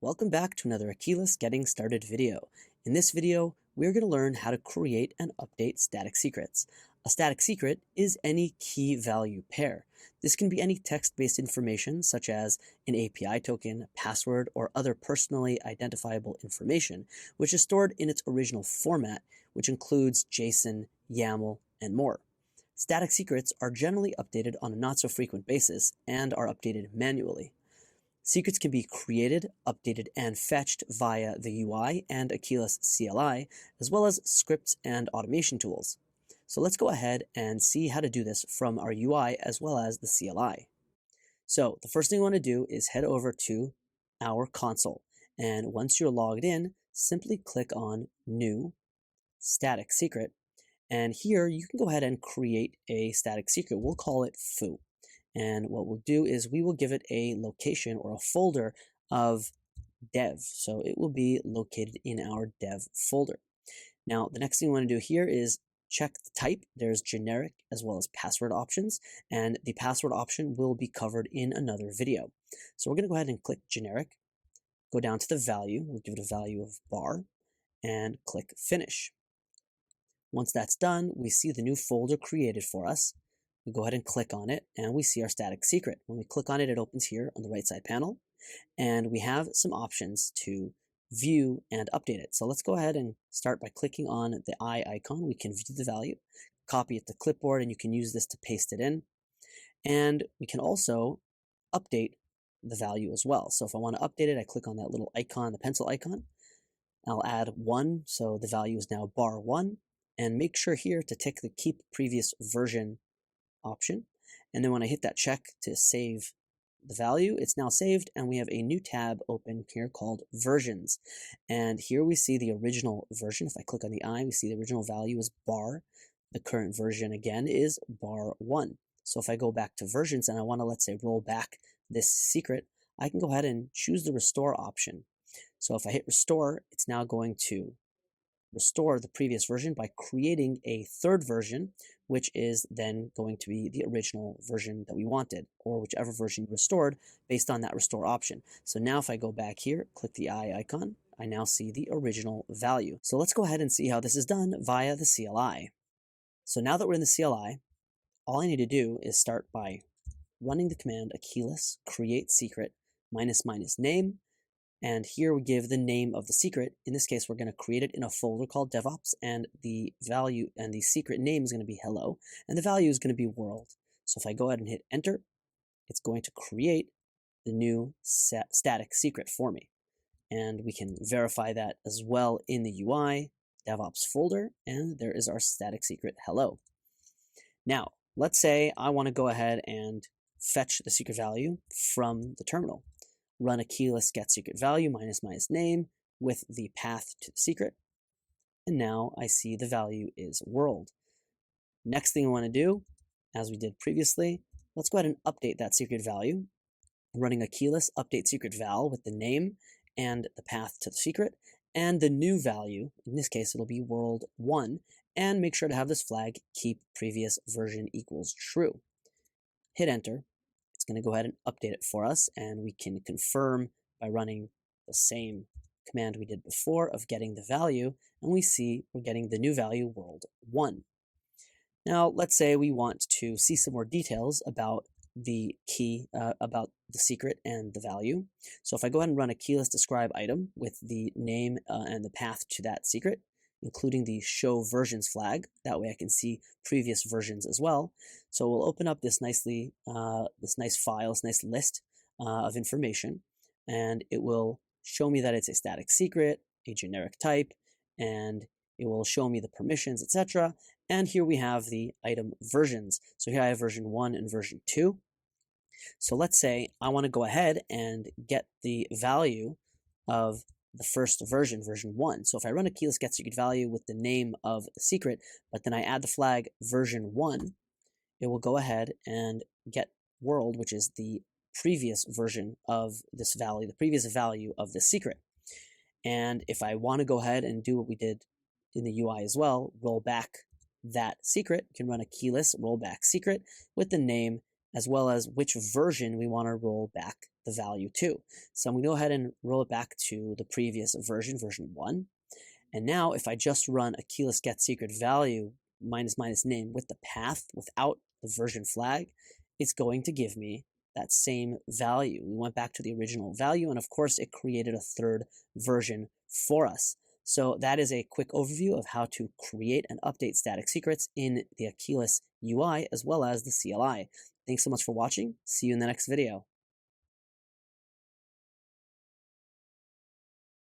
Welcome back to another Aquilus Getting Started video. In this video, we're going to learn how to create and update static secrets. A static secret is any key value pair. This can be any text-based information such as an API token, password, or other personally identifiable information, which is stored in its original format, which includes JSON, YAML, and more. Static secrets are generally updated on a not-so-frequent basis and are updated manually. Secrets can be created, updated, and fetched via the UI and Aquilus CLI, as well as scripts and automation tools. So let's go ahead and see how to do this from our UI as well as the CLI. So the first thing we want to do is head over to our console. And once you're logged in, simply click on New Static Secret. And here you can go ahead and create a static secret. We'll call it foo. And what we'll do is we will give it a location or a folder of dev. So it will be located in our dev folder. Now, the next thing we want to do here is check the type. There's generic as well as password options, and the password option will be covered in another video. So we're going to go ahead and click generic, go down to the value. We'll give it a value of bar and click finish. Once that's done, we see the new folder created for us. We go ahead and click on it, and we see our static secret. When we click on it, it opens here on the right side panel, and we have some options to view and update it. So let's go ahead and start by clicking on the eye icon. We can view the value, copy it to clipboard, and you can use this to paste it in. And we can also update the value as well. So if I want to update it, I click on that little icon, the pencil icon. I'll add 1, so the value is now bar 1, and make sure here to tick the keep previous version option. And then when I hit that check to save the value, it's now saved, and we have a new tab open here called versions. And here we see the original version. If I click on the eye, we see the original value is bar. The current version again is bar 1. So if I go back to versions and I want to, let's say, roll back this secret, I can go ahead and choose the restore option. So if I hit restore, it's now going to restore the previous version by creating a third version, which is then going to be the original version that we wanted, or whichever version you restored based on that restore option. So now if I go back here, click the eye icon, I now see the original value. So let's go ahead and see how this is done via the CLI. So now that we're in the CLI, all I need to do is start by running the command Aquilus create secret -- name. And here we give the name of the secret. In this case, we're going to create it in a folder called DevOps, and the value and the secret name is going to be hello, and the value is going to be world. So if I go ahead and hit enter, it's going to create the new static secret for me. And we can verify that as well in the UI DevOps folder, and there is our static secret hello. Now, let's say I want to go ahead and fetch the secret value from the terminal. Run Aquilus get secret value -- name with the path to the secret. And now I see the value is world. Next thing I want to do, as we did previously, let's go ahead and update that secret value. Running Aquilus update secret val with the name and the path to the secret, and the new value, in this case it'll be world 1, and make sure to have this flag keep previous version equals true. Hit enter. It's going to go ahead and update it for us, and we can confirm by running the same command we did before of getting the value, and we see we're getting the new value world 1. Now let's say we want to see some more details about the key, about the secret and the value. So if I go ahead and run Aquilus describe item with the name and the path to that secret, including the show versions flag. That way I can see previous versions as well. So we'll open up this nice file, this nice list of information, and it will show me that it's a static secret, a generic type, and it will show me the permissions, etc. And here we have the item versions. So here I have version 1 and version 2. So let's say I want to go ahead and get the value of the first version, version 1. So if I run Aquilus get secret value with the name of the secret, but then I add the flag version 1, it will go ahead and get world, which is the previous version of this value, the previous value of the secret. And if I want to go ahead and do what we did in the UI as well, roll back that secret, you can run Aquilus rollback secret with the name as well as which version we want to roll back the value to. So I'm going to go ahead and roll it back to the previous version, version 1. And now if I just run a keyless get secret value minus name with the path without the version flag, it's going to give me that same value. We went back to the original value, and of course it created a third version for us. So that is a quick overview of how to create and update static secrets in the Keyless UI as well as the CLI. Thanks so much for watching. See you in the next video.